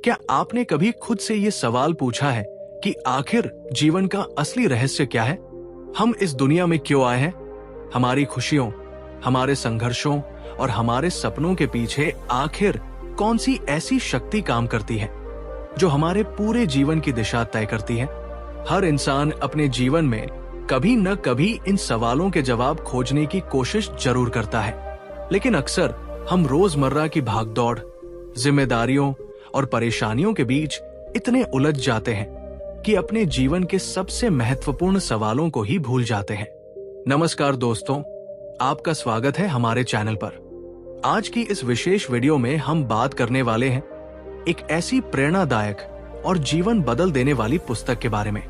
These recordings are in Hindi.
क्या आपने कभी खुद से ये सवाल पूछा है कि आखिर जीवन का असली रहस्य क्या है? हम इस दुनिया में क्यों आए हैं? हमारी खुशियों, हमारे संघर्षों और हमारे सपनों के पीछे आखिर कौन सी ऐसी शक्ति काम करती है जो हमारे पूरे जीवन की दिशा तय करती है? हर इंसान अपने जीवन में कभी न कभी इन सवालों के जवाब खोजने की कोशिश जरूर करता है, लेकिन अक्सर हम रोजमर्रा की भागदौड़, जिम्मेदारियों और परेशानियों के बीच इतने उलझ जाते हैं कि अपने जीवन के सबसे महत्वपूर्ण सवालों को ही भूल जाते हैं। नमस्कार दोस्तों, आपका स्वागत है हमारे चैनल पर। आज की इस विशेष वीडियो में हम बात करने वाले हैं एक ऐसी प्रेरणादायक और जीवन बदल देने वाली पुस्तक के बारे में,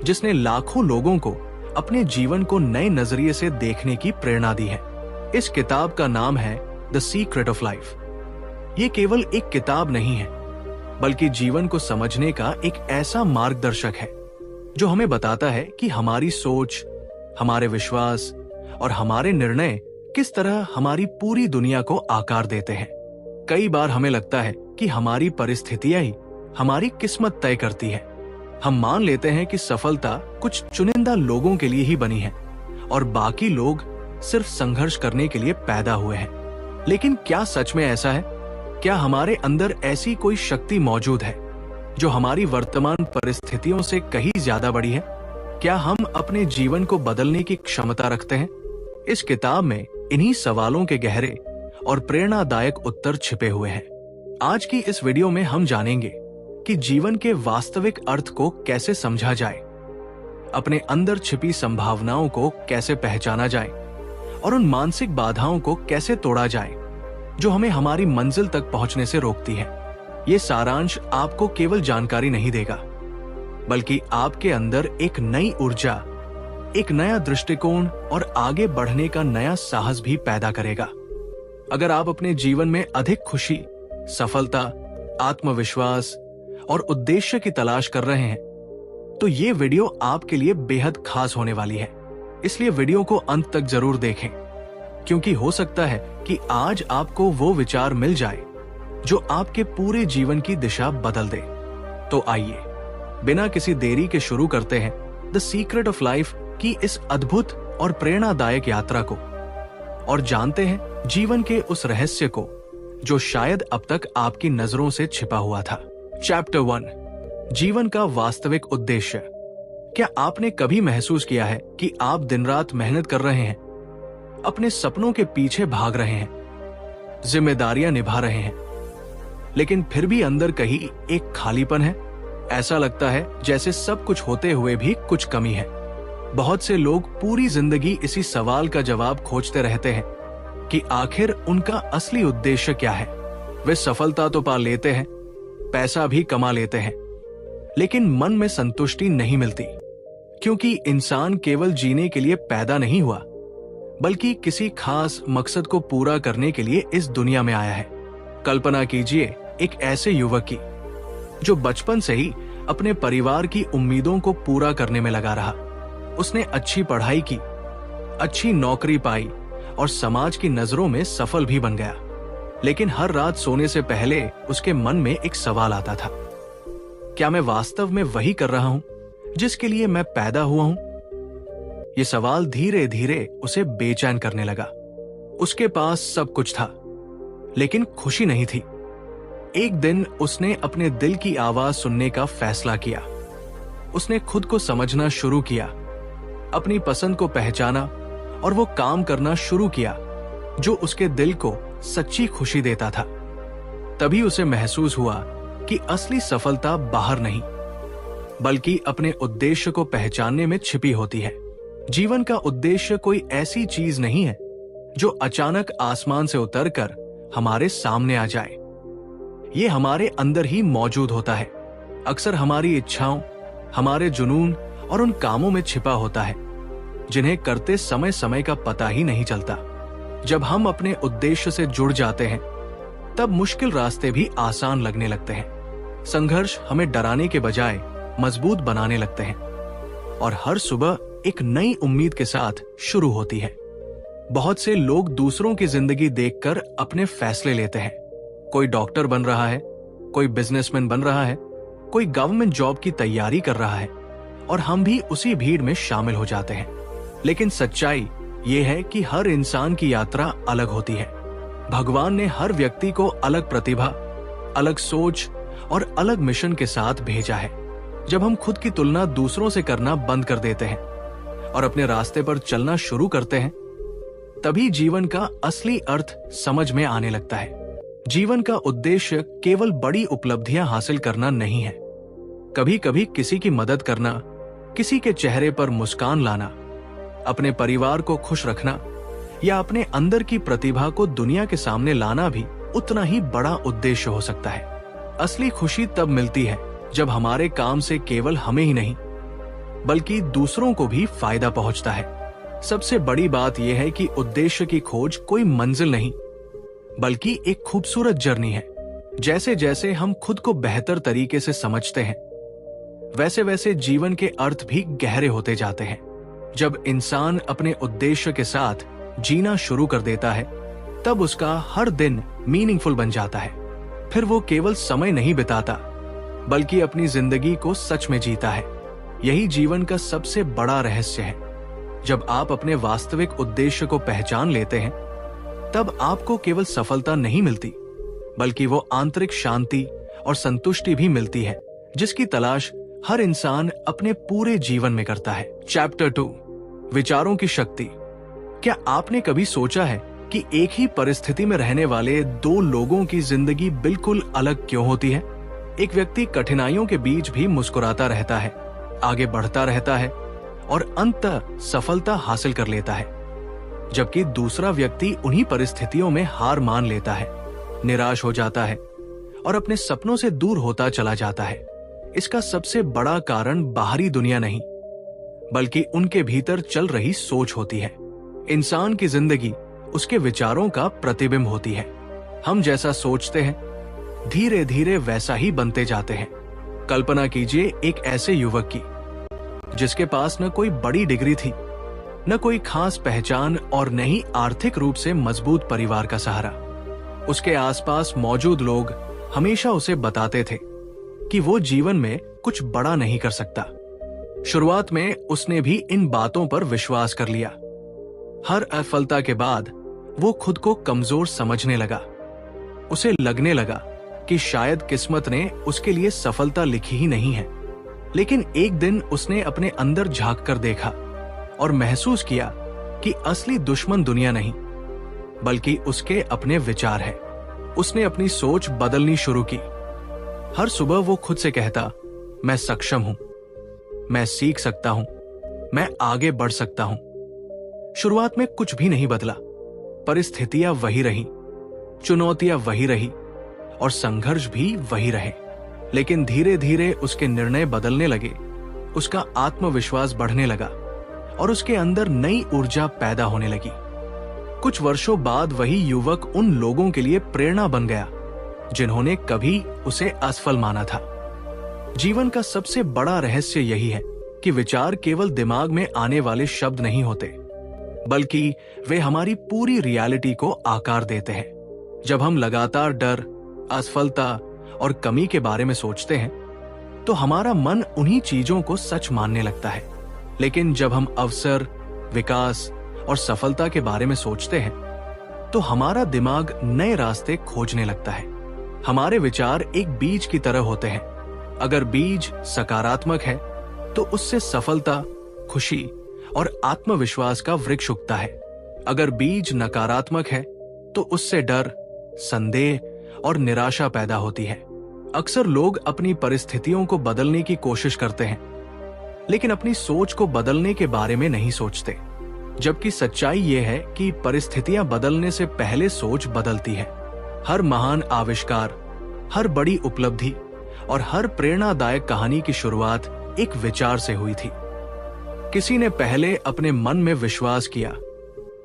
जिसने लाखों लोगों को अपने जीवन को नए नजरिए से देखने की प्रेरणा दी है। इस किताब का नाम है द सीक्रेट ऑफ लाइफ। ये केवल एक किताब नहीं है, बल्कि जीवन को समझने का एक ऐसा मार्गदर्शक है जो हमें बताता है कि हमारी सोच, हमारे विश्वास और हमारे निर्णय किस तरह हमारी पूरी दुनिया को आकार देते हैं। कई बार हमें लगता है कि हमारी परिस्थितियां ही हमारी किस्मत तय करती है। हम मान लेते हैं कि सफलता कुछ चुनिंदा लोगों के लिए ही बनी है और बाकी लोग सिर्फ संघर्ष करने के लिए पैदा हुए हैं। लेकिन क्या सच में ऐसा है? क्या हमारे अंदर ऐसी कोई शक्ति मौजूद है जो हमारी वर्तमान परिस्थितियों से कहीं ज्यादा बड़ी है? क्या हम अपने जीवन को बदलने की क्षमता रखते हैं? इस किताब में इन्हीं सवालों के गहरे और प्रेरणादायक उत्तर छिपे हुए हैं। आज की इस वीडियो में हम जानेंगे कि जीवन के वास्तविक अर्थ को कैसे समझा जाए, अपने अंदर छिपी संभावनाओं को कैसे पहचाना जाए और उन मानसिक बाधाओं को कैसे तोड़ा जाए जो हमें हमारी मंजिल तक पहुंचने से रोकती है। ये सारांश आपको केवल जानकारी नहीं देगा, बल्कि आपके अंदर एक नई ऊर्जा, एक नया दृष्टिकोण और आगे बढ़ने का नया साहस भी पैदा करेगा। अगर आप अपने जीवन में अधिक खुशी, सफलता, आत्मविश्वास और उद्देश्य की तलाश कर रहे हैं, तो ये वीडियो आपके लिए बेहद खास होने वाली है। इसलिए वीडियो को अंत तक जरूर देखें, क्योंकि हो सकता है कि आज आपको वो विचार मिल जाए जो आपके पूरे जीवन की दिशा बदल दे। तो आइए बिना किसी देरी के शुरू करते हैं द सीक्रेट ऑफ लाइफ की इस अद्भुत और प्रेरणादायक यात्रा को और जानते हैं जीवन के उस रहस्य को जो शायद अब तक आपकी नजरों से छिपा हुआ था। चैप्टर 1, जीवन का वास्तविक उद्देश्य। क्या आपने कभी महसूस किया है कि आप दिन रात मेहनत कर रहे हैं, अपने सपनों के पीछे भाग रहे हैं, जिम्मेदारियां निभा रहे हैं, लेकिन फिर भी अंदर कहीं एक खालीपन है? ऐसा लगता है जैसे सब कुछ होते हुए भी कुछ कमी है। बहुत से लोग पूरी जिंदगी इसी सवाल का जवाब खोजते रहते हैं कि आखिर उनका असली उद्देश्य क्या है। वे सफलता तो पा लेते हैं, पैसा भी कमा लेते हैं, लेकिन मन में संतुष्टि नहीं मिलती, क्योंकि इंसान केवल जीने के लिए पैदा नहीं हुआ, बल्कि किसी खास मकसद को पूरा करने के लिए इस दुनिया में आया है। कल्पना कीजिए एक ऐसे युवक की जो बचपन से ही अपने परिवार की उम्मीदों को पूरा करने में लगा रहा। उसने अच्छी पढ़ाई की, अच्छी नौकरी पाई और समाज की नजरों में सफल भी बन गया। लेकिन हर रात सोने से पहले उसके मन में एक सवाल आता था, क्या मैं वास्तव में वही कर रहा हूं जिसके लिए मैं पैदा हुआ हूं? ये सवाल धीरे धीरे उसे बेचैन करने लगा। उसके पास सब कुछ था, लेकिन खुशी नहीं थी। एक दिन उसने अपने दिल की आवाज सुनने का फैसला किया। उसने खुद को समझना शुरू किया, अपनी पसंद को पहचाना और वो काम करना शुरू किया जो उसके दिल को सच्ची खुशी देता था। तभी उसे महसूस हुआ कि असली सफलता बाहर नहीं, बल्कि अपने उद्देश्य को पहचानने में छिपी होती है। जीवन का उद्देश्य कोई ऐसी चीज नहीं है जो अचानक आसमान से उतरकर हमारे सामने आ जाए। ये हमारे अंदर ही मौजूद होता है। अक्सर हमारी इच्छाओं, हमारे जुनून और उन कामों में छिपा होता है जिन्हें करते समय समय का पता ही नहीं चलता। जब हम अपने उद्देश्य से जुड़ जाते हैं, तब मुश्किल रास्ते भी आसान लगने लगते हैं। संघर्ष हमें डराने के बजाय मजबूत बनाने लगते हैं और हर सुबह एक नई उम्मीद के साथ शुरू होती है। बहुत से लोग दूसरों की जिंदगी देखकर अपने फैसले लेते हैं। कोई डॉक्टर बन रहा है, कोई बिजनेसमैन बन रहा है, कोई गवर्नमेंट जॉब की तैयारी कर रहा है, और हम भी उसी भीड़ में शामिल हो जाते हैं। लेकिन सच्चाई ये है कि हर इंसान की यात्रा अलग होती है। भगवान ने हर व्यक्ति को अलग प्रतिभा, अलग सोच और अलग मिशन के साथ भेजा है। जब हम खुद की तुलना दूसरों से करना बंद कर देते हैं और अपने रास्ते पर चलना शुरू करते हैं, तभी जीवन का असली अर्थ समझ में आने लगता है। जीवन का उद्देश्य केवल बड़ी उपलब्धियां हासिल करना नहीं है। कभी कभी किसी की मदद करना, किसी के चेहरे पर मुस्कान लाना, अपने परिवार को खुश रखना या अपने अंदर की प्रतिभा को दुनिया के सामने लाना भी उतना ही बड़ा उद्देश्य हो सकता है। असली खुशी तब मिलती है जब हमारे काम से केवल हमें ही नहीं बल्कि दूसरों को भी फायदा पहुंचता है। सबसे बड़ी बात यह है कि उद्देश्य की खोज कोई मंजिल नहीं बल्कि एक खूबसूरत जर्नी है। जैसे जैसे हम खुद को बेहतर तरीके से समझते हैं, वैसे वैसे जीवन के अर्थ भी गहरे होते जाते हैं। जब इंसान अपने उद्देश्य के साथ जीना शुरू कर देता है, तब उसका हर दिन मीनिंगफुल बन जाता है। फिर वो केवल समय नहीं बिताता बल्कि अपनी जिंदगी को सच में जीता है। यही जीवन का सबसे बड़ा रहस्य है। जब आप अपने वास्तविक उद्देश्य को पहचान लेते हैं, तब आपको केवल सफलता नहीं मिलती बल्कि वो आंतरिक शांति और संतुष्टि भी मिलती है जिसकी तलाश हर इंसान अपने पूरे जीवन में करता है। चैप्टर 2, विचारों की शक्ति। क्या आपने कभी सोचा है कि एक ही परिस्थिति में रहने वाले दो लोगों की जिंदगी बिल्कुल अलग क्यों होती है? एक व्यक्ति कठिनाइयों के बीच भी मुस्कुराता रहता है, आगे बढ़ता रहता है और अंततः सफलता हासिल कर लेता है, जबकि दूसरा व्यक्ति उन्हीं परिस्थितियों में हार मान लेता है, निराश हो जाता है और अपने सपनों से दूर होता चला जाता है। इसका सबसे बड़ा कारण बाहरी दुनिया नहीं बल्कि उनके भीतर चल रही सोच होती है। इंसान की जिंदगी उसके विचारों का प्रतिबिंब होती है। हम जैसा सोचते हैं, धीरे धीरे वैसा ही बनते जाते हैं। कल्पना कीजिए एक ऐसे युवक की जिसके पास न कोई बड़ी डिग्री थी, न कोई खास पहचान और न ही आर्थिक रूप से मजबूत परिवार का सहारा। उसके आसपास मौजूद लोग हमेशा उसे बताते थे कि वो जीवन में कुछ बड़ा नहीं कर सकता। शुरुआत में उसने भी इन बातों पर विश्वास कर लिया। हर असफलता के बाद वो खुद को कमजोर समझने लगा। उसे लगने लगा कि शायद किस्मत ने उसके लिए सफलता लिखी ही नहीं है। लेकिन एक दिन उसने अपने अंदर झांक कर देखा और महसूस किया कि असली दुश्मन दुनिया नहीं बल्कि उसके अपने विचार है। उसने अपनी सोच बदलनी शुरू की। हर सुबह वो खुद से कहता, मैं सक्षम हूं, मैं सीख सकता हूं, मैं आगे बढ़ सकता हूं। शुरुआत में कुछ भी नहीं बदला, परिस्थितियां वही रही, चुनौतियां वही रही और संघर्ष भी वही रहे। लेकिन धीरे धीरे उसके निर्णय बदलने लगे, उसका आत्मविश्वास बढ़ने लगा और उसके अंदर नई ऊर्जा पैदा होने लगी। कुछ वर्षों बाद वही युवक उन लोगों के लिए प्रेरणा बन गया जिन्होंने कभी उसे असफल माना था। जीवन का सबसे बड़ा रहस्य यही है कि विचार केवल दिमाग में आने वाले शब्द नहीं होते बल्कि वे हमारी पूरी रियलिटी को आकार देते हैं। जब हम लगातार डर, असफलता और कमी के बारे में सोचते हैं तो हमारा मन उन्हीं चीजों को सच मानने लगता है। लेकिन जब हम अवसर, विकास और सफलता के बारे में सोचते हैं तो हमारा दिमाग नए रास्ते खोजने लगता है। हमारे विचार एक बीज की तरह होते हैं। अगर बीज सकारात्मक है तो उससे सफलता, खुशी और आत्मविश्वास का वृक्ष उगता है। अगर बीज नकारात्मक है तो उससे डर, संदेह और निराशा पैदा होती है। अक्सर लोग अपनी परिस्थितियों को बदलने की कोशिश करते हैं लेकिन अपनी सोच को बदलने के बारे में नहीं सोचते, जबकि सच्चाई यह है कि परिस्थितियां बदलने से पहले सोच बदलती है। हर महान आविष्कार, हर बड़ी उपलब्धि और हर प्रेरणादायक कहानी की शुरुआत एक विचार से हुई थी। किसी ने पहले अपने मन में विश्वास किया,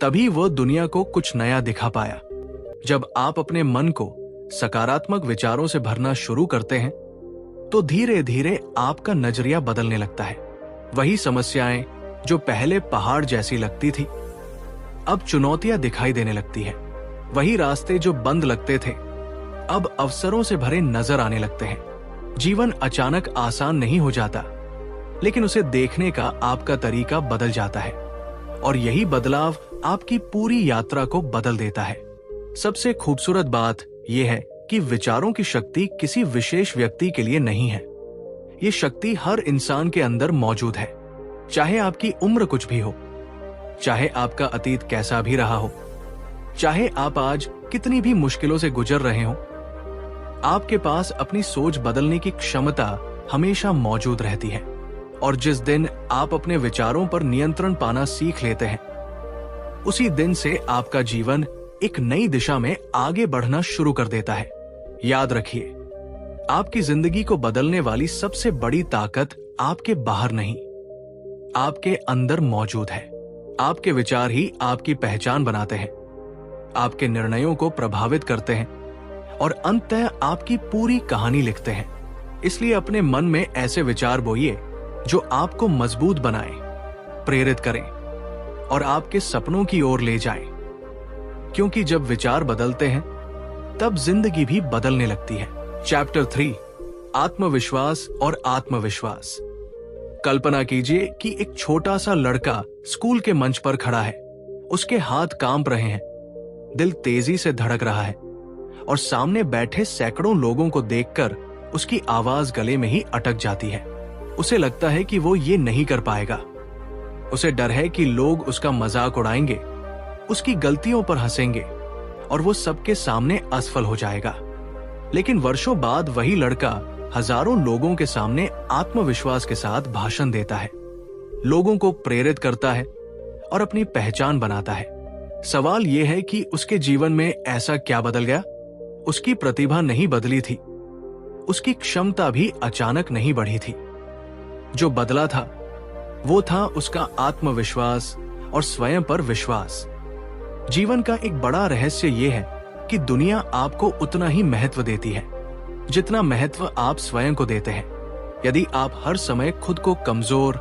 तभी वो दुनिया को कुछ नया दिखा पाया। जब आप अपने मन को सकारात्मक विचारों से भरना शुरू करते हैं तो धीरे धीरे आपका नजरिया बदलने लगता है। वही समस्याएं जो पहले पहाड़ जैसी लगती थी, अब चुनौतियां दिखाई देने लगती है। वही रास्ते जो बंद लगते थे, अब अवसरों से भरे नजर आने लगते हैं। जीवन अचानक आसान नहीं हो जाता, लेकिन उसे देखने का आपका तरीका बदल जाता है और यही बदलाव आपकी पूरी यात्रा को बदल देता है। सबसे खूबसूरत बात यह है कि विचारों की शक्ति किसी विशेष व्यक्ति के लिए नहीं है। ये शक्ति हर इंसान के अंदर मौजूद है, चाहे आपकी उम्र कुछ भी हो, चाहे आपका अतीत कैसा भी रहा हो, चाहे आप आज कितनी भी मुश्किलों से गुजर रहे हो। आपके पास अपनी सोच बदलने की क्षमता हमेशा मौजूद रहती है और जिस दिन आप अपने विचारों पर नियंत्रण पाना सीख लेते हैं, उसी दिन से आपका जीवन एक नई दिशा में आगे बढ़ना शुरू कर देता है। याद रखिए, आपकी जिंदगी को बदलने वाली सबसे बड़ी ताकत आपके बाहर नहीं, आपके अंदर मौजूद है। आपके विचार ही आपकी पहचान बनाते हैं, आपके निर्णयों को प्रभावित करते हैं और अंततः आपकी पूरी कहानी लिखते हैं। इसलिए अपने मन में ऐसे विचार बोइए जो आपको मजबूत बनाएं, प्रेरित करें और आपके सपनों की ओर ले जाएं। क्योंकि जब विचार बदलते हैं, तब जिंदगी भी बदलने लगती है। चैप्टर 3, आत्मविश्वास और आत्मविश्वास। कल्पना कीजिए कि एक छोटा सा लड़का स्कूल के मंच पर खड़ा है। उसके हाथ कांप रहे हैं, दिल तेजी से धड़क रहा है और सामने बैठे सैकड़ों लोगों को देखकर उसकी आवाज गले में ही अटक जाती है। उसे लगता है कि वो ये नहीं कर पाएगा। उसे डर है कि लोग उसका मजाक उड़ाएंगे, उसकी गलतियों पर हंसेंगे और वो सबके सामने असफल हो जाएगा। लेकिन वर्षों बाद वही लड़का हजारों लोगों के सामने आत्मविश्वास के साथ भाषण देता है, लोगों को प्रेरित करता है और अपनी पहचान बनाता है। सवाल यह है कि उसके जीवन में ऐसा क्या बदल गया? उसकी प्रतिभा नहीं बदली थी, उसकी क्षमता भी अचानक नहीं बढ़ी थी। जो बदला था वो था उसका आत्मविश्वास और स्वयं पर विश्वास। जीवन का एक बड़ा रहस्य यह है कि दुनिया आपको उतना ही महत्व देती है जितना महत्व आप स्वयं को देते हैं। यदि आप हर समय खुद को कमजोर,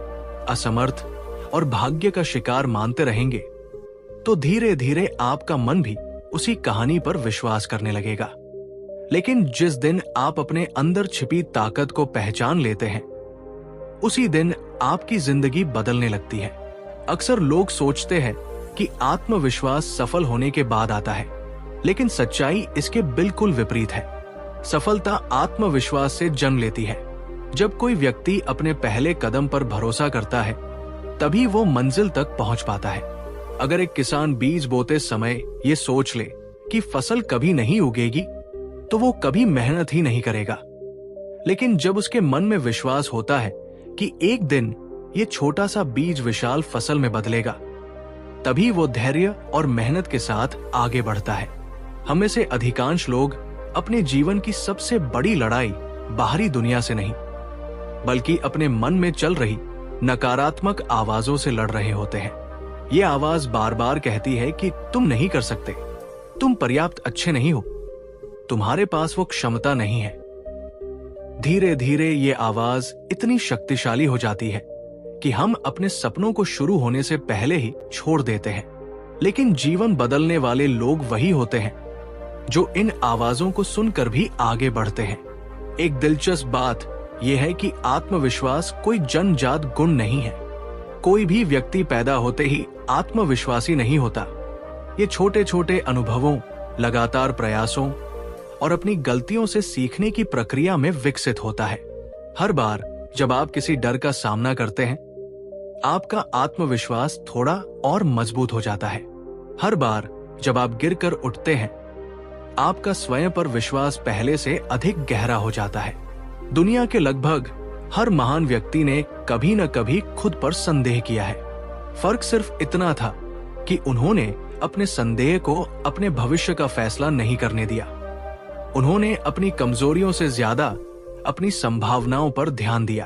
असमर्थ और भाग्य का शिकार मानते रहेंगे, तो धीरे धीरे आपका मन भी उसी कहानी पर विश्वास करने लगेगा। लेकिन जिस दिन आप अपने अंदर छिपी ताकत को पहचान लेते हैं, उसी दिन आपकी जिंदगी बदलने लगती है। अक्सर लोग सोचते हैं कि आत्मविश्वास सफल होने के बाद आता है, लेकिन सच्चाई इसके बिल्कुल विपरीत है। सफलता आत्मविश्वास से जन्म लेती है। जब कोई व्यक्ति अपने पहले कदम पर भरोसा करता है, तभी वो मंजिल तक पहुंच पाता है। अगर एक किसान बीज बोते समय ये सोच ले कि फसल कभी नहीं उगेगी, तो वो कभी मेहनत ही नहीं करेगा। लेकिन जब उसके मन में विश्वास होता है कि एक दिन ये छोटा सा बीज विशाल फसल में बदलेगा, तभी वो धैर्य और मेहनत के साथ आगे बढ़ता है। हम में से अधिकांश लोग अपने जीवन की सबसे बड़ी लड़ाई बाहरी दुनिया से नहीं, बल्कि अपने मन में चल रही नकारात्मक आवाजों से लड़ रहे होते हैं। ये आवाज बार बार कहती है कि तुम नहीं कर सकते, तुम पर्याप्त अच्छे नहीं हो, तुम्हारे पास वो क्षमता नहीं है। धीरे धीरे ये आवाज इतनी शक्तिशाली हो जाती है कि हम अपने सपनों को शुरू होने से पहले ही छोड़ देते हैं। लेकिन जीवन बदलने वाले लोग वही होते हैं जो इन आवाजों को सुनकर भी आगे बढ़ते हैं। एक दिलचस्प बात यह है कि आत्मविश्वास कोई जन्मजात गुण नहीं है। कोई भी व्यक्ति पैदा होते ही आत्मविश्वासी नहीं होता। ये छोटे छोटे अनुभवों, लगातार प्रयासों और अपनी गलतियों से सीखने की प्रक्रिया में विकसित होता है। हर बार जब आप किसी डर का सामना करते हैं, आपका आत्मविश्वास थोड़ा और मजबूत हो जाता है। हर बार जब आप गिरकर उठते हैं, आपका स्वयं पर विश्वास पहले से अधिक गहरा हो जाता है। दुनिया के लगभग हर महान व्यक्ति ने कभी न कभी खुद पर संदेह किया है। फर्क सिर्फ इतना था कि उन्होंने अपने संदेह को अपने भविष्य का फैसला नहीं करने दिया। उन्होंने अपनी कमजोरियों से ज्यादा अपनी संभावनाओं पर ध्यान दिया।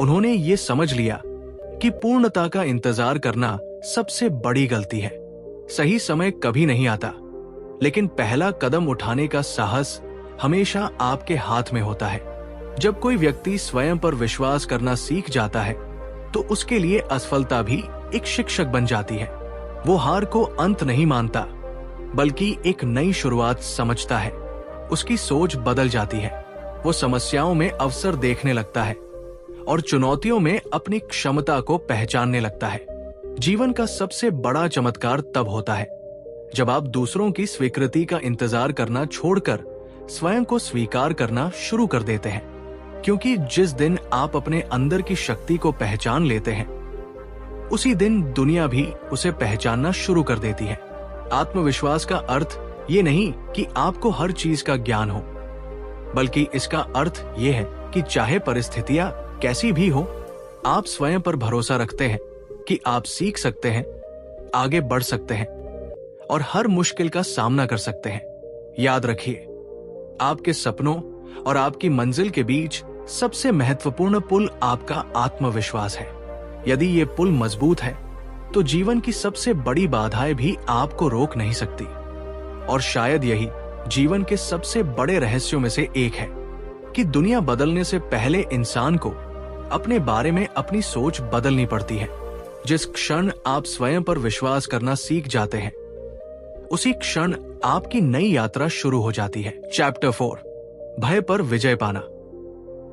उन्होंने ये समझ लिया कि पूर्णता का इंतजार करना सबसे बड़ी गलती है। सही समय कभी नहीं आता, लेकिन पहला कदम उठाने का साहस हमेशा आपके हाथ में होता है। जब कोई व्यक्ति स्वयं पर विश्वास करना सीख जाता है, तो उसके लिए असफलता भी एक शिक्षक बन जाती है। वो हार को अंत नहीं मानता, बल्कि एक नई शुरुआत समझता है। उसकी सोच बदल जाती है। वो समस्याओं में अवसर देखने लगता है और चुनौतियों में अपनी क्षमता को पहचानने लगता है। जीवन का सबसे बड़ा चमत्कार तब होता है जब आप दूसरों की स्वीकृति का इंतजार करना छोड़कर स्वयं को स्वीकार करना शुरू कर देते हैं, क्योंकि जिस दिन आप अपने अंदर की शक्ति को पहचान लेते हैं, उसी दिन दुनिया भी उसे पहचानना शुरू कर देती है। आत्मविश्वास का अर्थ ये नहीं कि आपको हर चीज का ज्ञान हो, बल्कि इसका अर्थ ये है कि चाहे परिस्थितियां कैसी भी हो, आप स्वयं पर भरोसा रखते हैं कि आप सीख सकते हैं, आगे बढ़ सकते हैं और हर मुश्किल का सामना कर सकते हैं। याद रखिए, आपके सपनों और आपकी मंजिल के बीच सबसे महत्वपूर्ण पुल आपका आत्मविश्वास है। यदि ये पुल मजबूत है तो जीवन की सबसे बड़ी बाधाएं भी आपको रोक नहीं सकती। और शायद यही जीवन के सबसे बड़े रहस्यों में से एक है कि दुनिया बदलने से पहले इंसान को अपने बारे में अपनी सोच बदलनी पड़ती है। जिस क्षण आप स्वयं पर विश्वास करना सीख जाते हैं, उसी क्षण आपकी नई यात्रा शुरू हो जाती है। चैप्टर 4, भय पर विजय पाना।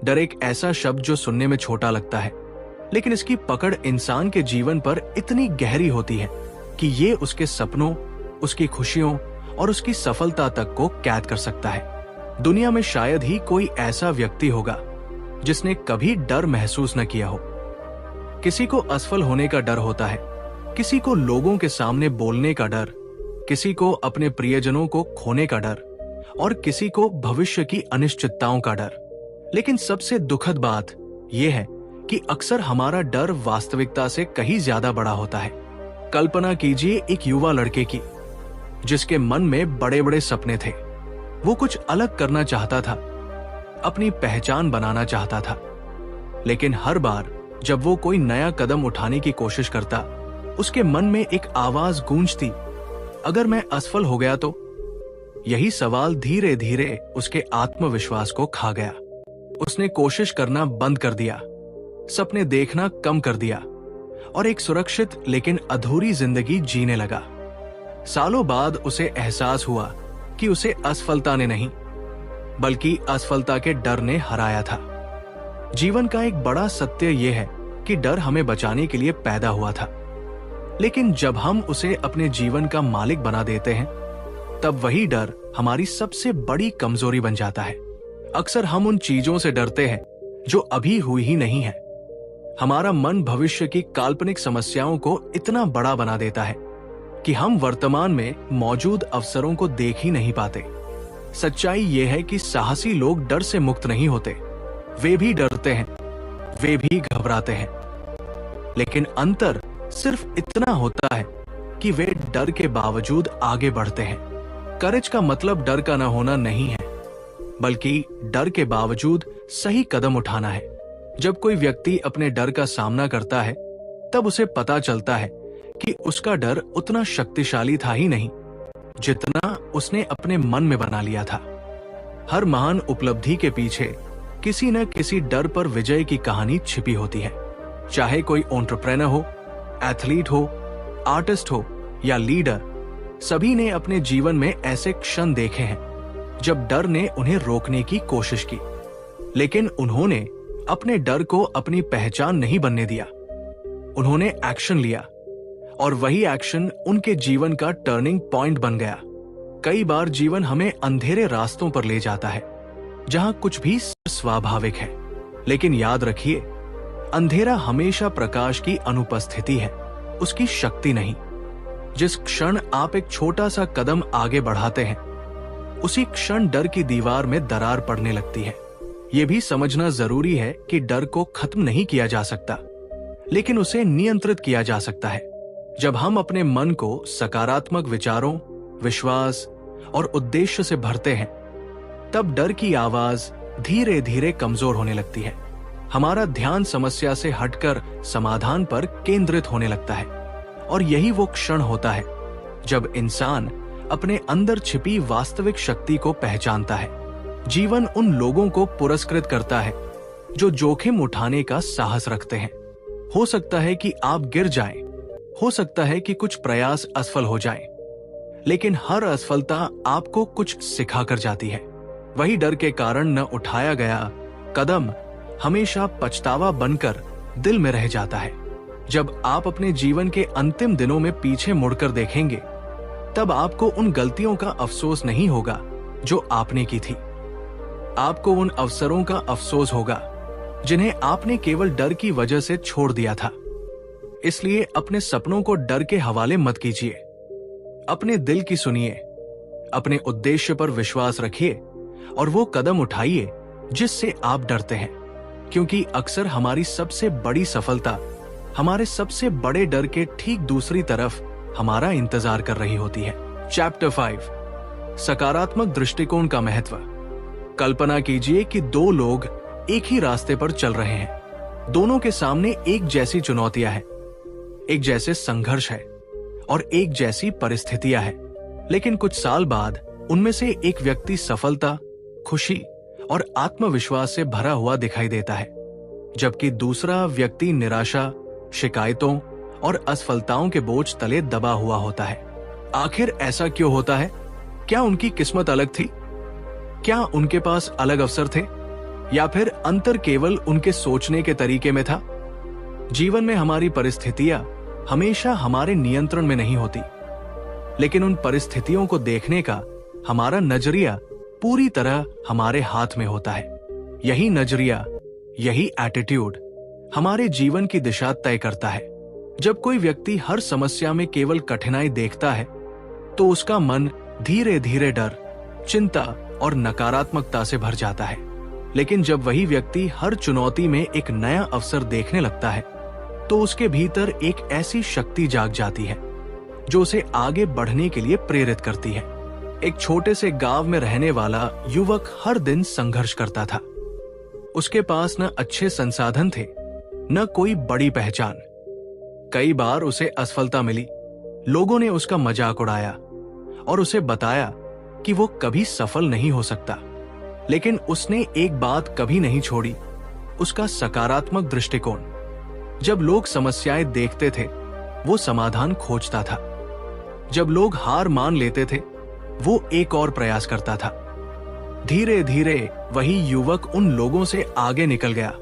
डर एक ऐसा शब्द जो सुनने में छोटा लगता है, लेकिन इसकी पकड़ इंसान के जीवन पर इतनी गहरी होती है कि ये उसके सपनों, उसकी खुशियों और उसकी सफलता तक को कैद कर सकता है। दुनिया में शायद ही कोई ऐसा व्यक्ति होगा जिसने कभी डर महसूस न किया हो। किसी को असफल होने का डर होता है, किसी को लोगों के सामने बोलने का डर, किसी को अपने प्रियजनों को खोने का डर और किसी को भविष्य की अनिश्चितताओं का डर। लेकिन सबसे दुखद बात यह है कि अक्सर हमारा डर वास्तविकता से कहीं ज्यादा बड़ा होता है। कल्पना कीजिए एक युवा लड़के की जिसके मन में बड़े बड़े सपने थे। वो कुछ अलग करना चाहता था, अपनी पहचान बनाना चाहता था, लेकिन हर बार जब वो कोई नया कदम उठाने की कोशिश करता, उसके मन में एक आवाज गूंजती, अगर मैं असफल हो गया तो। यही सवाल धीरे धीरे उसके आत्मविश्वास को खा गया। उसने कोशिश करना बंद कर दिया, सपने देखना कम कर दिया और एक सुरक्षित लेकिन अधूरी जिंदगी जीने लगा। सालों बाद उसे एहसास हुआ कि उसे असफलता ने नहीं, बल्कि असफलता के डर ने हराया था। जीवन का एक बड़ा सत्य यह है कि डर हमें बचाने के लिए पैदा हुआ था, लेकिन जब हम उसे अपने जीवन का मालिक बना देते हैं, तब वही डर हमारी सबसे बड़ी कमजोरी बन जाता है। अक्सर हम उन चीजों से डरते हैं जो अभी हुई ही नहीं है। हमारा मन भविष्य की काल्पनिक समस्याओं को इतना बड़ा बना देता है कि हम वर्तमान में मौजूद अवसरों को देख ही नहीं पाते। सच्चाई यह है कि साहसी लोग डर से मुक्त नहीं होते। वे भी डरते हैं, वे भी घबराते हैं, लेकिन अंतर सिर्फ इतना होता है कि वे डर के बावजूद आगे बढ़ते हैं। करेज का मतलब डर का न होना नहीं है, बल्कि डर के बावजूद सही कदम उठाना है। जब कोई व्यक्ति अपने डर का सामना करता है, तब उसे पता चलता है कि उसका डर उतना शक्तिशाली था ही नहीं जितना उसने अपने मन में बना लिया था। हर महान उपलब्धि के पीछे किसी न किसी डर पर विजय की कहानी छिपी होती है। चाहे कोई एंटरप्रेन्योर हो, एथलीट हो, आर्टिस्ट हो या लीडर, सभी ने अपने जीवन में ऐसे क्षण देखे हैं जब डर ने उन्हें रोकने की कोशिश की, लेकिन उन्होंने अपने डर को अपनी पहचान नहीं बनने दिया। उन्होंने एक्शन लिया और वही एक्शन उनके जीवन का टर्निंग पॉइंट बन गया। कई बार जीवन हमें अंधेरे रास्तों पर ले जाता है जहां कुछ भी स्वाभाविक है, लेकिन याद रखिए, अंधेरा हमेशा प्रकाश की अनुपस्थिति है, उसकी शक्ति नहीं। जिस क्षण आप एक छोटा सा कदम आगे बढ़ाते हैं, उसी क्षण डर की दीवार में दरार पड़ने लगती है। यह भी समझना जरूरी है कि डर को खत्म नहीं किया जा सकता, लेकिन उसे नियंत्रित किया जा सकता है। जब हम अपने मन को सकारात्मक विचारों, विश्वास और उद्देश्य से भरते हैं, तब डर की आवाज धीरे धीरे कमजोर होने लगती है। हमारा ध्यान समस्या से हटकर समाधान पर केंद्रित होने लगता है, और यही वो क्षण होता है जब इंसान अपने अंदर छिपी वास्तविक शक्ति को पहचानता है। जीवन उन लोगों को पुरस्कृत करता है जो जोखिम उठाने का साहस रखते हैं। हो सकता है कि आप गिर जाएं, हो सकता है कि कुछ प्रयास असफल हो जाएं, लेकिन हर असफलता आपको कुछ सिखा कर जाती है। वही डर के कारण न उठाया गया कदम हमेशा पछतावा बनकर दिल में रह जाता है। जब आप अपने जीवन के अंतिम दिनों में पीछे मुड़कर देखेंगे, तब आपको उन गलतियों का अफसोस नहीं होगा जो आपने की थी। आपको उन अवसरों का अफसोस होगा जिन्हें आपने केवल डर की वजह से छोड़ दिया था। इसलिए अपने सपनों को डर के हवाले मत कीजिए। अपने दिल की सुनिए, अपने उद्देश्य पर विश्वास रखिए और वो कदम उठाइए जिससे आप डरते हैं, क्योंकि अक्सर हमारी सबसे बड़ी सफलता हमारे सबसे बड़े डर के ठीक दूसरी तरफ हमारा इंतजार कर रही होती है। चैप्टर 5, सकारात्मक दृष्टिकोण का महत्व। कल्पना कीजिए कि दो लोग एक ही रास्ते पर चल रहे हैं। दोनों के सामने एक जैसी चुनौतियां हैं, एक जैसे संघर्ष है और एक जैसी परिस्थितियां हैं। लेकिन कुछ साल बाद उनमें से एक व्यक्ति सफलता, खुशी और आत्मविश्वास से भरा हुआ दिखाई देता है, जबकि दूसरा व्यक्ति निराशा, शिकायतों और असफलताओं के बोझ तले दबा हुआ होता है। आखिर ऐसा क्यों होता है? क्या उनकी किस्मत अलग थी? क्या उनके पास अलग अवसर थे? या फिर अंतर केवल उनके सोचने के तरीके में था? जीवन में हमारी परिस्थितियां हमेशा हमारे नियंत्रण में नहीं होती, लेकिन उन परिस्थितियों को देखने का हमारा नजरिया पूरी तरह हमारे हाथ में होता है। यही नजरिया, यही एटीट्यूड हमारे जीवन की दिशा तय करता है। जब कोई व्यक्ति हर समस्या में केवल कठिनाई देखता है, तो उसका मन धीरे धीरे डर, चिंता और नकारात्मकता से भर जाता है। लेकिन जब वही व्यक्ति हर चुनौती में एक नया अवसर देखने लगता है, तो उसके भीतर एक ऐसी शक्ति जाग जाती है जो उसे आगे बढ़ने के लिए प्रेरित करती है। एक छोटे से गांव में रहने वाला युवक हर दिन संघर्ष करता था। उसके पास न अच्छे संसाधन थे, न कोई बड़ी पहचान। कई बार उसे असफलता मिली। लोगों ने उसका मजाक उड़ाया और उसे बताया कि वो कभी सफल नहीं हो सकता। लेकिन उसने एक बात कभी नहीं छोड़ी, उसका सकारात्मक दृष्टिकोण। जब लोग समस्याएं देखते थे, वो समाधान खोजता था। जब लोग हार मान लेते थे, वो एक और प्रयास करता था। धीरे धीरे वही युवक उन लोगों से आगे निकल गया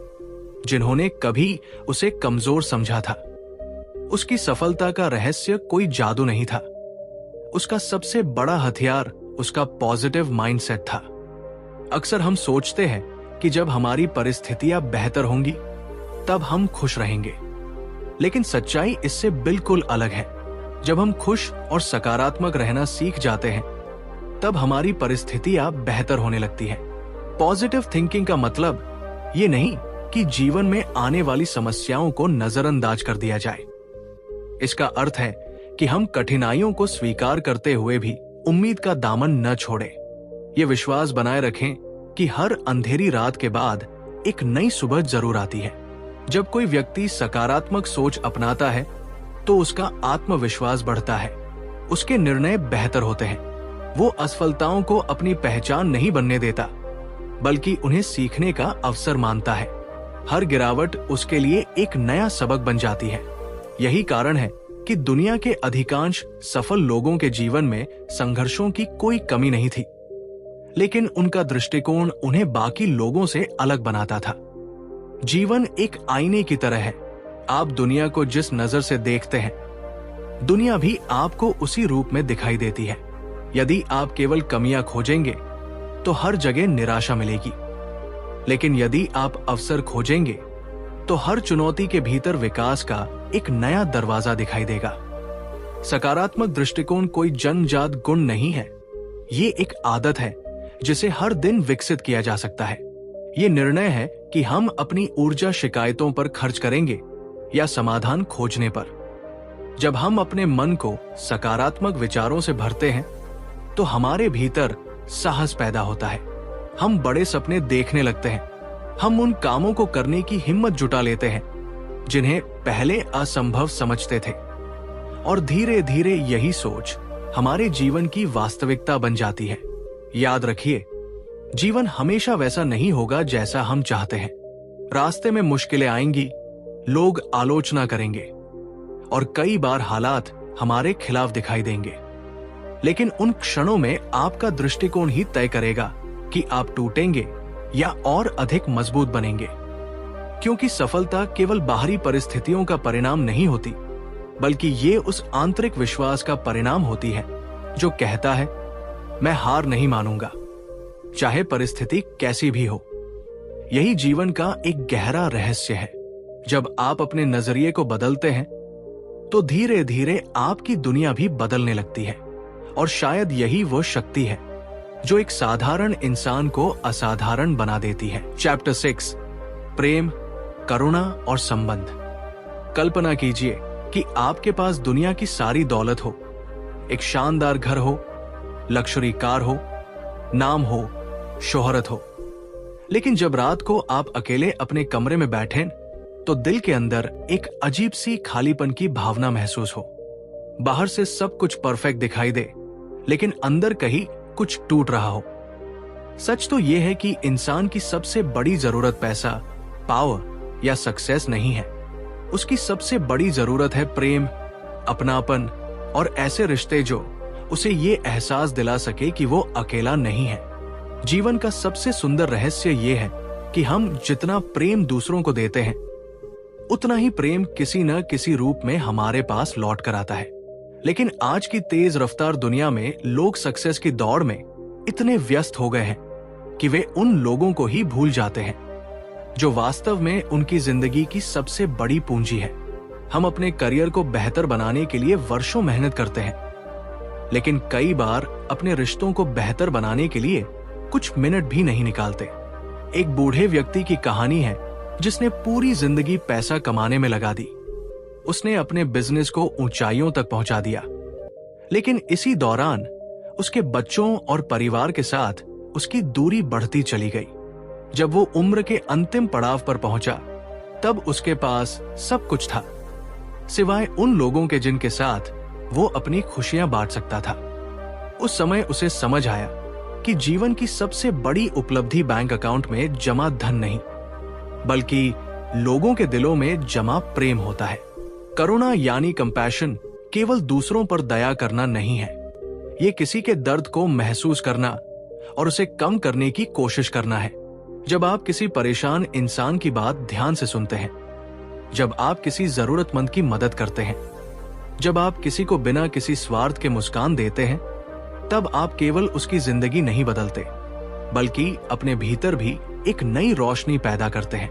जिन्होंने कभी उसे कमजोर समझा था। उसकी सफलता का रहस्य कोई जादू नहीं था। उसका सबसे बड़ा हथियार उसका पॉजिटिव माइंडसेट था। अक्सर हम सोचते हैं कि जब हमारी परिस्थितियां बेहतर होंगी, तब हम खुश रहेंगे। लेकिन सच्चाई इससे बिल्कुल अलग है। जब हम खुश और सकारात्मक रहना सीख जाते हैं, तब हमारी परिस्थितियां बेहतर होने लगती हैं। पॉजिटिव थिंकिंग का मतलब ये नहीं कि जीवन में आने वाली समस्याओं को नजरअंदाज कर दिया जाए। इसका अर्थ है कि हम कठिनाइयों को स्वीकार करते हुए भी उम्मीद का दामन न छोड़ें। ये विश्वास बनाए रखें कि हर अंधेरी रात के बाद एक नई सुबह जरूर आती है। जब कोई व्यक्ति सकारात्मक सोच अपनाता है, तो उसका आत्मविश्वास बढ़ता है, उसके निर्णय बेहतर होते हैं। वो असफलताओं को अपनी पहचान नहीं बनने देता, बल्कि उन्हें सीखने का अवसर मानता है। हर गिरावट उसके लिए एक नया सबक बन जाती है। यही कारण है कि दुनिया के अधिकांश सफल लोगों के जीवन में संघर्षों की कोई कमी नहीं थी, लेकिन उनका दृष्टिकोण उन्हें बाकी लोगों से अलग बनाता था। जीवन एक आईने की तरह है। आप दुनिया को जिस नजर से देखते हैं, दुनिया भी आपको उसी रूप में दिखाई देती है। यदि आप केवल कमियां खोजेंगे, तो हर जगह निराशा मिलेगी। लेकिन यदि आप अवसर खोजेंगे, तो हर चुनौती के भीतर विकास का एक नया दरवाजा दिखाई देगा। सकारात्मक दृष्टिकोण कोई जन्मजात गुण नहीं है। ये एक आदत है जिसे हर दिन विकसित किया जा सकता है। ये निर्णय है कि हम अपनी ऊर्जा शिकायतों पर खर्च करेंगे या समाधान खोजने पर। जब हम अपने मन को सकारात्मक विचारों से भरते हैं, तो हमारे भीतर साहस पैदा होता है। हम बड़े सपने देखने लगते हैं। हम उन कामों को करने की हिम्मत जुटा लेते हैं जिन्हें पहले असंभव समझते थे, और धीरे धीरे यही सोच हमारे जीवन की वास्तविकता बन जाती है। याद रखिए, जीवन हमेशा वैसा नहीं होगा जैसा हम चाहते हैं। रास्ते में मुश्किलें आएंगी, लोग आलोचना करेंगे और कई बार हालात हमारे खिलाफ दिखाई देंगे। लेकिन उन क्षणों में आपका दृष्टिकोण ही तय करेगा कि आप टूटेंगे या और अधिक मजबूत बनेंगे। क्योंकि सफलता केवल बाहरी परिस्थितियों का परिणाम नहीं होती, बल्कि ये उस आंतरिक विश्वास का परिणाम होती है जो कहता है, मैं हार नहीं मानूंगा, चाहे परिस्थिति कैसी भी हो। यही जीवन का एक गहरा रहस्य है। जब आप अपने नजरिए को बदलते हैं तो धीरे धीरे आपकी दुनिया भी बदलने लगती है। और शायद यही वो शक्ति है जो एक साधारण इंसान को असाधारण बना देती है। चैप्टर 6, प्रेम, करुणा और संबंध। कल्पना कीजिए कि आपके पास दुनिया की सारी दौलत हो, एक शानदार घर हो, लग्जरी कार हो, नाम हो, शोहरत हो। लेकिन जब रात को आप अकेले अपने कमरे में बैठें तो दिल के अंदर एक अजीब सी खालीपन की भावना महसूस हो। बाहर से सब कुछ परफेक्ट दिखाई दे, लेकिन अंदर कहीं कुछ टूट रहा हो। सच तो यह है कि इंसान की सबसे बड़ी जरूरत पैसा, पावर या सक्सेस नहीं है। उसकी सबसे बड़ी जरूरत है प्रेम, अपनापन और ऐसे रिश्ते जो उसे ये एहसास दिला सके कि वो अकेला नहीं है। जीवन का सबसे सुंदर रहस्य ये है कि हम जितना प्रेम दूसरों को देते हैं, उतना ही प्रेम किसी न किसी रूप में हमारे पास लौट कर आता है। लेकिन आज की तेज रफ्तार दुनिया में लोग सक्सेस की दौड़ में इतने व्यस्त हो गए हैं कि वे उन लोगों को ही भूल जाते हैं जो वास्तव में उनकी जिंदगी की सबसे बड़ी पूंजी है। हम अपने करियर को बेहतर बनाने के लिए वर्षों मेहनत करते हैं, लेकिन कई बार अपने रिश्तों को बेहतर बनाने के लिए कुछ मिनट भी नहीं निकालते। एक बूढ़े व्यक्ति की कहानी है जिसने पूरी जिंदगी पैसा कमाने में लगा दी। उसने अपने बिजनेस को ऊंचाइयों तक पहुंचा दिया, लेकिन इसी दौरान उसके बच्चों और परिवार के साथ उसकी दूरी बढ़ती चली गई। जब वो उम्र के अंतिम पड़ाव पर पहुंचा, तब उसके पास सब कुछ था, सिवाय उन लोगों के जिनके साथ वो अपनी खुशियां बांट सकता था। उस समय उसे समझ आया कि जीवन की सबसे बड़ी उपलब्धि बैंक अकाउंट में जमा धन नहीं, बल्कि लोगों के दिलों में जमा प्रेम होता है। करुणा यानी कंपैशन केवल दूसरों पर दया करना नहीं है। ये किसी के दर्द को महसूस करना और उसे कम करने की कोशिश करना है। जब आप किसी परेशान इंसान की बात ध्यान से सुनते हैं, जब आप किसी जरूरतमंद की मदद करते हैं, जब आप किसी को बिना किसी स्वार्थ के मुस्कान देते हैं, तब आप केवल उसकी जिंदगी नहीं बदलते, बल्कि अपने भीतर भी एक नई रोशनी पैदा करते हैं।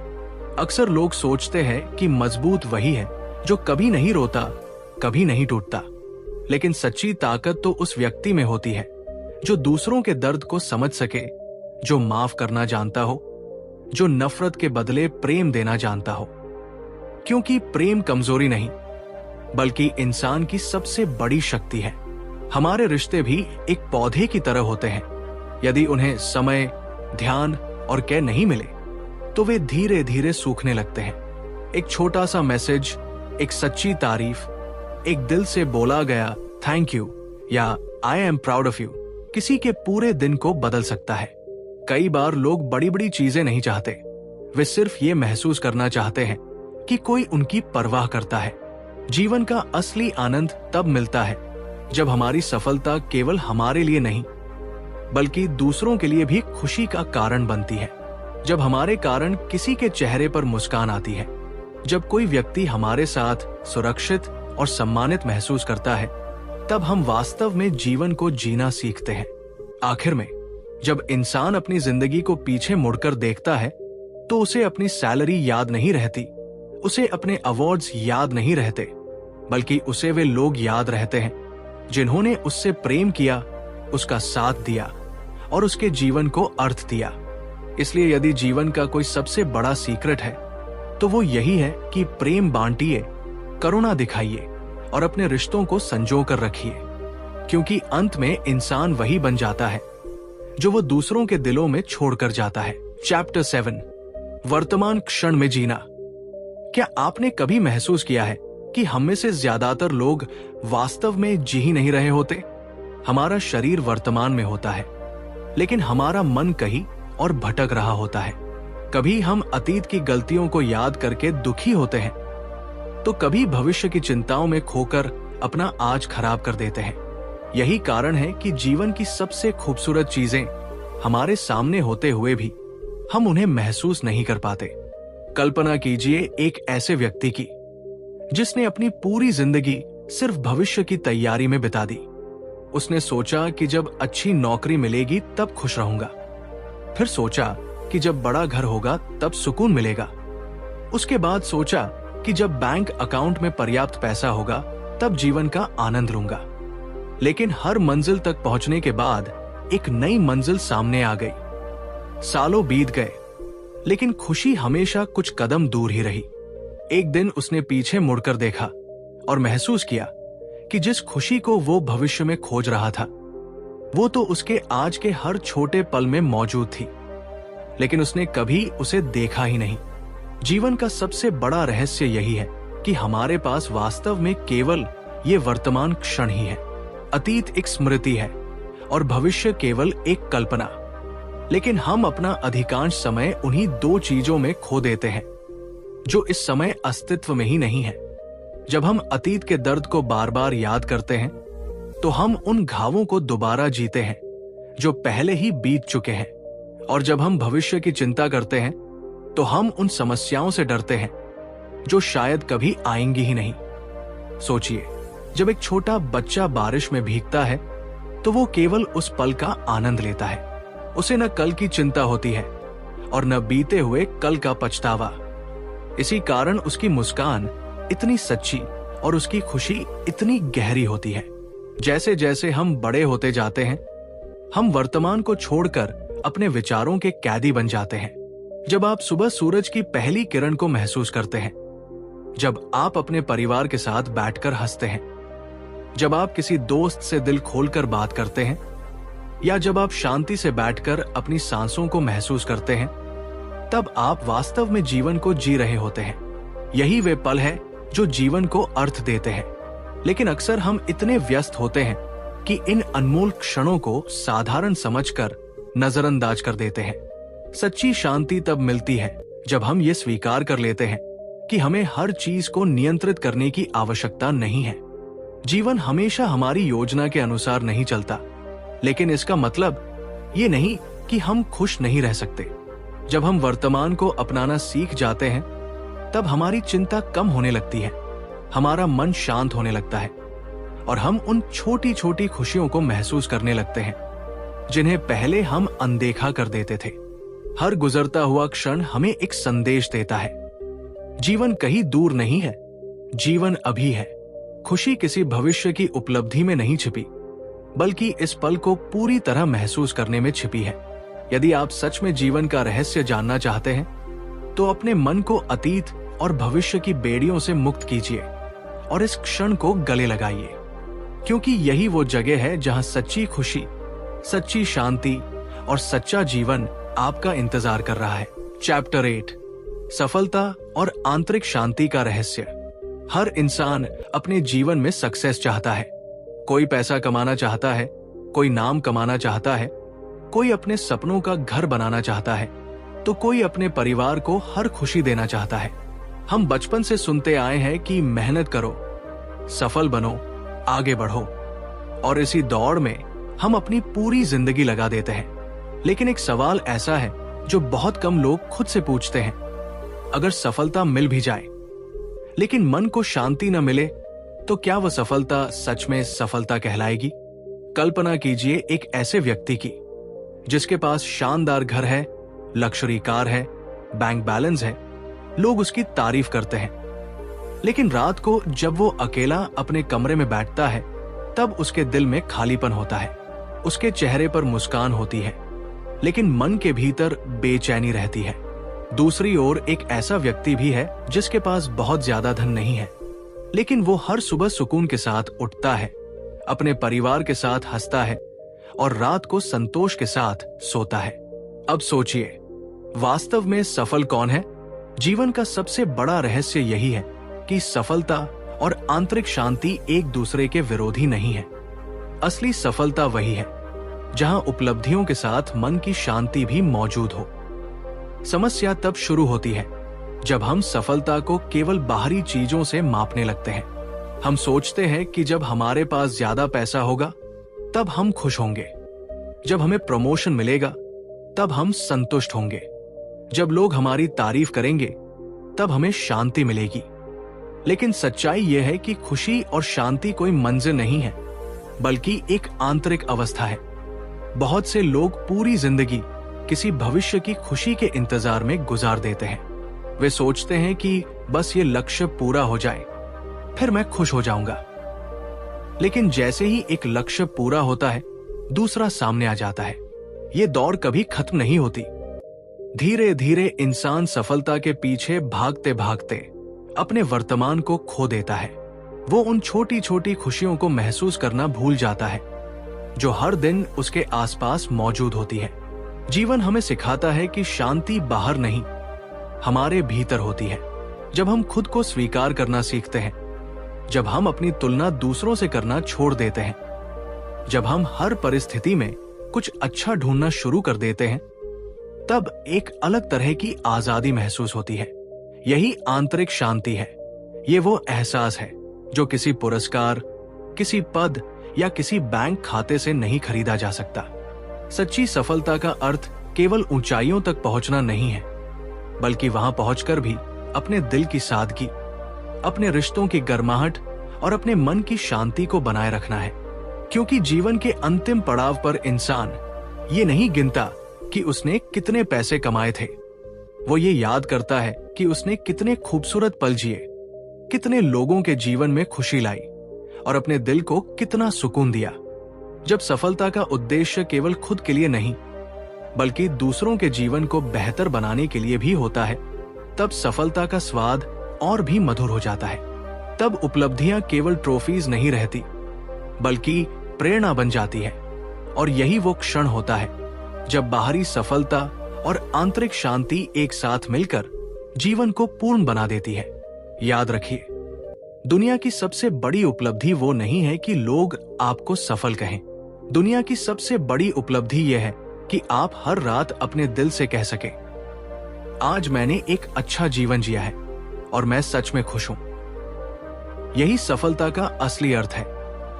अक्सर लोग सोचते हैं कि मजबूत वही है जो कभी नहीं रोता, कभी नहीं टूटता। लेकिन सच्ची ताकत तो उस व्यक्ति में होती है जो दूसरों के दर्द को समझ सके, जो माफ करना जानता हो, जो नफरत के बदले प्रेम देना जानता हो। क्योंकि प्रेम कमजोरी नहीं, बल्कि इंसान की सबसे बड़ी शक्ति है। हमारे रिश्ते भी एक पौधे की तरह होते हैं। यदि उन्हें समय, ध्यान और केयर नहीं मिले तो वे धीरे धीरे सूखने लगते हैं। एक छोटा सा मैसेज, एक सच्ची तारीफ, एक दिल से बोला गया थैंक यू या I am proud of you किसी के पूरे दिन को बदल सकता है। कई बार लोग बड़ी बड़ी चीजें नहीं चाहते, वे सिर्फ ये महसूस करना चाहते हैं कि कोई उनकी परवाह करता है। जीवन का असली आनंद तब मिलता है जब हमारी सफलता केवल हमारे लिए नहीं, बल्कि दूसरों के लिए भी खुशी का कारण बनती है। जब हमारे कारण किसी के चेहरे पर मुस्कान आती है, जब कोई व्यक्ति हमारे साथ सुरक्षित और सम्मानित महसूस करता है, तब हम वास्तव में जीवन को जीना सीखते हैं। आखिर में जब इंसान अपनी जिंदगी को पीछे मुड़कर देखता है तो उसे अपनी सैलरी याद नहीं रहती, उसे अपने अवार्ड्स याद नहीं रहते, बल्कि उसे वे लोग याद रहते हैं जिन्होंने उससे प्रेम किया, उसका साथ दिया और उसके जीवन को अर्थ दिया। इसलिए यदि जीवन का कोई सबसे बड़ा सीक्रेट है तो वो यही है कि प्रेम बांटिए, करुणा दिखाइए और अपने रिश्तों को संजो कर रखिए, क्योंकि अंत में इंसान वही बन जाता है जो वो दूसरों के दिलों में छोड़कर जाता है। चैप्टर 7, वर्तमान क्षण में जीना। क्या आपने कभी महसूस किया है कि हम में से ज्यादातर लोग वास्तव में जी ही नहीं रहे होते? हमारा शरीर वर्तमान में होता है, लेकिन हमारा मन कहीं और भटक रहा होता है। कभी हम अतीत की गलतियों को याद करके दुखी होते हैं, तो कभी भविष्य की चिंताओं में खोकर अपना आज खराब कर देते हैं। यही कारण है कि जीवन की सबसे खूबसूरत चीजें हमारे सामने होते हुए भी हम उन्हें महसूस नहीं कर पाते। कल्पना कीजिए एक ऐसे व्यक्ति की जिसने अपनी पूरी जिंदगी सिर्फ भविष्य की तैयारी में बिता दी। उसने सोचा कि जब अच्छी नौकरी मिलेगी तब खुश रहूंगा। फिर सोचा कि जब बड़ा घर होगा तब सुकून मिलेगा। उसके बाद सोचा कि जब बैंक अकाउंट में पर्याप्त पैसा होगा तब जीवन का आनंद लूंगा। लेकिन हर मंजिल तक पहुंचने के बाद एक नई मंजिल सामने आ गई। सालों बीत गए, लेकिन खुशी हमेशा कुछ कदम दूर ही रही। एक दिन उसने पीछे मुड़कर देखा और महसूस किया कि जिस खुशी को वो भविष्य में खोज रहा था वो तो उसके आज के हर छोटे पल में मौजूद थी, लेकिन उसने कभी उसे देखा ही नहीं। जीवन का सबसे बड़ा रहस्य यही है कि हमारे पास वास्तव में केवल ये वर्तमान क्षण ही है। अतीत एक स्मृति है और भविष्य केवल एक कल्पना। लेकिन हम अपना अधिकांश समय उन्हीं दो चीजों में खो देते हैं जो इस समय अस्तित्व में ही नहीं है। जब हम अतीत के दर्द को बार बार याद करते हैं तो हम उन घावों को दोबारा जीते हैं जो पहले ही बीत चुके हैं, और जब हम भविष्य की चिंता करते हैं तो हम उन समस्याओं से डरते हैं जो शायद कभी आएंगी ही नहीं। सोचिए, जब एक छोटा बच्चा बारिश में भीगता है तो वो केवल उस पल का आनंद लेता है। उसे न कल की चिंता होती है और न बीते हुए कल का पछतावा। इसी कारण उसकी मुस्कान इतनी सच्ची और उसकी खुशी इतनी गहरी होती है। जैसे जैसे हम बड़े होते जाते हैं हम वर्तमान को छोड़कर अपने विचारों के कैदी बन जाते हैं। जब आप सुबह सूरज की पहली किरण को महसूस करते हैं, जब आप अपने परिवार के साथ बैठकर हंसते हैं, जब आप किसी दोस्त से दिल खोलकर बात करते हैं, या जब आप शांति से बैठकर अपनी सांसों को महसूस करते हैं, तब आप वास्तव में जीवन को जी रहे होते हैं। यही वे पल है जो जीवन को अर्थ देते हैं। लेकिन अक्सर हम इतने व्यस्त होते हैं कि इन अनमोल क्षणों को साधारण समझकर नजरअंदाज कर देते हैं। सच्ची शांति तब मिलती है जब हम ये स्वीकार कर लेते हैं कि हमें हर चीज को नियंत्रित करने की आवश्यकता नहीं है। जीवन हमेशा हमारी योजना के अनुसार नहीं चलता, लेकिन इसका मतलब ये नहीं कि हम खुश नहीं रह सकते। जब हम वर्तमान को अपनाना सीख जाते हैं तब हमारी चिंता कम होने लगती है, हमारा मन शांत होने लगता है और हम उन छोटी छोटी खुशियों को महसूस करने लगते हैं जिन्हें पहले हम अनदेखा कर देते थे। हर गुजरता हुआ क्षण हमें एक संदेश देता है, जीवन कहीं दूर नहीं है, जीवन अभी है। खुशी किसी भविष्य की उपलब्धि में नहीं छिपी, बल्कि इस पल को पूरी तरह महसूस करने में छिपी है। यदि आप सच में जीवन का रहस्य जानना चाहते हैं तो अपने मन को अतीत और भविष्य की बेड़ियों से मुक्त कीजिए और इस क्षण को गले लगाइए, क्योंकि यही वो जगह है जहां सच्ची खुशी, सच्ची शांति और सच्चा जीवन आपका इंतजार कर रहा है। चैप्टर 8, सफलता और आंतरिक शांति का रहस्य। हर इंसान अपने जीवन में सक्सेस चाहता है। कोई पैसा कमाना चाहता है, कोई नाम कमाना चाहता है, कोई अपने सपनों का घर बनाना चाहता है, तो कोई अपने परिवार को हर खुशी देना चाहता है। हम बचपन से सुनते आए हैं कि मेहनत करो, सफल बनो, आगे बढ़ो, और इसी दौड़ में हम अपनी पूरी जिंदगी लगा देते हैं। लेकिन एक सवाल ऐसा है जो बहुत कम लोग खुद से पूछते हैं, अगर सफलता मिल भी जाए लेकिन मन को शांति न मिले तो क्या वह सफलता सच में सफलता कहलाएगी? कल्पना कीजिए एक ऐसे व्यक्ति की जिसके पास शानदार घर है, लग्जरी कार है, बैंक बैलेंस है, लोग उसकी तारीफ करते हैं, लेकिन रात को जब वो अकेला अपने कमरे में बैठता है तब उसके दिल में खालीपन होता है। उसके चेहरे पर मुस्कान होती है, लेकिन मन के भीतर बेचैनी रहती है। दूसरी ओर एक ऐसा व्यक्ति भी है जिसके पास बहुत ज्यादा धन नहीं है, लेकिन वो हर सुबह सुकून के साथ उठता है, अपने परिवार के साथ हंसता है और रात को संतोष के साथ सोता है। अब सोचिए, वास्तव में सफल कौन है? जीवन का सबसे बड़ा रहस्य यही है कि सफलता और आंतरिक शांति एक दूसरे के विरोधी नहीं है। असली सफलता वही है जहां उपलब्धियों के साथ मन की शांति भी मौजूद हो। समस्या तब शुरू होती है जब हम सफलता को केवल बाहरी चीजों से मापने लगते हैं। हम सोचते हैं कि जब हमारे पास ज्यादा पैसा होगा तब हम खुश होंगे, जब हमें प्रमोशन मिलेगा तब हम संतुष्ट होंगे। जब लोग हमारी तारीफ करेंगे तब हमें शांति मिलेगी। लेकिन सच्चाई यह है कि खुशी और शांति कोई मंजिल नहीं है, बल्कि एक आंतरिक अवस्था है। बहुत से लोग पूरी जिंदगी किसी भविष्य की खुशी के इंतजार में गुजार देते हैं। वे सोचते हैं कि बस ये लक्ष्य पूरा हो जाए, फिर मैं खुश हो जाऊंगा। लेकिन जैसे ही एक लक्ष्य पूरा होता है, दूसरा सामने आ जाता है। ये दौड़ कभी खत्म नहीं होती। धीरे धीरे इंसान सफलता के पीछे भागते भागते अपने वर्तमान को खो देता है। वो उन छोटी छोटी खुशियों को महसूस करना भूल जाता है जो हर दिन उसके आसपास मौजूद होती है। जीवन हमें सिखाता है कि शांति बाहर नहीं, हमारे भीतर होती है। जब हम खुद को स्वीकार करना सीखते हैं, जब हम अपनी तुलना दूसरों से करना छोड़ देते हैं, जब हम हर परिस्थिति में कुछ अच्छा ढूंढना शुरू कर देते हैं, तब एक अलग तरह की आजादी महसूस होती है। यही आंतरिक शांति है। ये वो एहसास है जो किसी पुरस्कार, किसी पद या किसी बैंक खाते से नहीं खरीदा जा सकता। सच्ची सफलता का अर्थ केवल ऊंचाइयों तक पहुंचना नहीं है, बल्कि वहां पहुंचकर भी अपने दिल की सादगी, अपने रिश्तों की गर्माहट और अपने मन की शांति को बनाए रखना है। क्योंकि जीवन के अंतिम पड़ाव पर इंसान ये नहीं गिनता कि उसने कितने पैसे कमाए थे, वो ये याद करता है कि उसने कितने खूबसूरत पल जिए, कितने लोगों के जीवन में खुशी लाई और अपने दिल को कितना सुकून दिया। जब सफलता का उद्देश्य केवल खुद के लिए नहीं, बल्कि दूसरों के जीवन को बेहतर बनाने के लिए भी होता है, तब सफलता का स्वाद और भी मधुर हो जाता है। तब उपलब्धियां केवल ट्रॉफीज नहीं रहती, बल्कि प्रेरणा बन जाती है। और यही वो क्षण होता है जब बाहरी सफलता और आंतरिक शांति एक साथ मिलकर जीवन को पूर्ण बना देती है। याद रखिए, दुनिया की सबसे बड़ी उपलब्धि वो नहीं है कि लोग आपको सफल कहें। दुनिया की सबसे बड़ी उपलब्धि यह है कि आप हर रात अपने दिल से कह सके, आज मैंने एक अच्छा जीवन जिया है और मैं सच में खुश हूं। यही सफलता का असली अर्थ है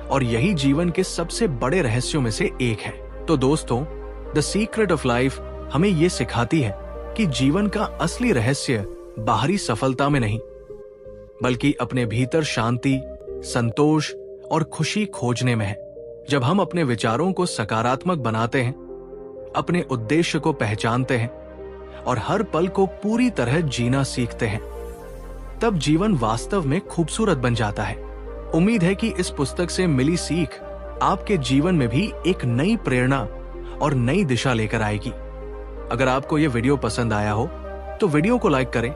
और यही जीवन के सबसे बड़े रहस्यों में से एक है। तो दोस्तों, द सीक्रेट ऑफ लाइफ हमें यह सिखाती है कि जीवन का असली रहस्य बाहरी सफलता में नहीं, बल्कि अपने भीतर शांति, संतोष और खुशी खोजने में है। जब हम अपने विचारों को सकारात्मक बनाते हैं, अपने उद्देश्य को पहचानते हैं और हर पल को पूरी तरह जीना सीखते हैं, तब जीवन वास्तव में खूबसूरत बन जाता है। उम्मीद है कि इस पुस्तक से मिली सीख आपके जीवन में भी एक नई प्रेरणा और नई दिशा लेकर आएगी। अगर आपको यह वीडियो पसंद आया हो तो वीडियो को लाइक करें,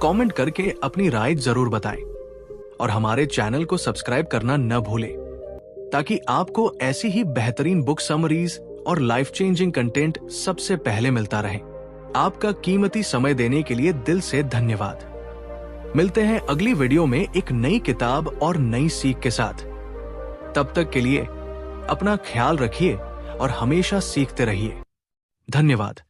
कमेंट करके अपनी राय जरूर बताएं और हमारे चैनल को सब्सक्राइब करना न भूलें, ताकि आपको ऐसी ही बेहतरीन बुक समरीज और लाइफ चेंजिंग कंटेंट सबसे पहले मिलता रहे। आपका कीमती समय देने के लिए दिल से धन्यवाद। मिलते हैं अगली वीडियो में एक नई किताब और नई सीख के साथ। तब तक के लिए अपना ख्याल रखिए और हमेशा सीखते रहिए। धन्यवाद।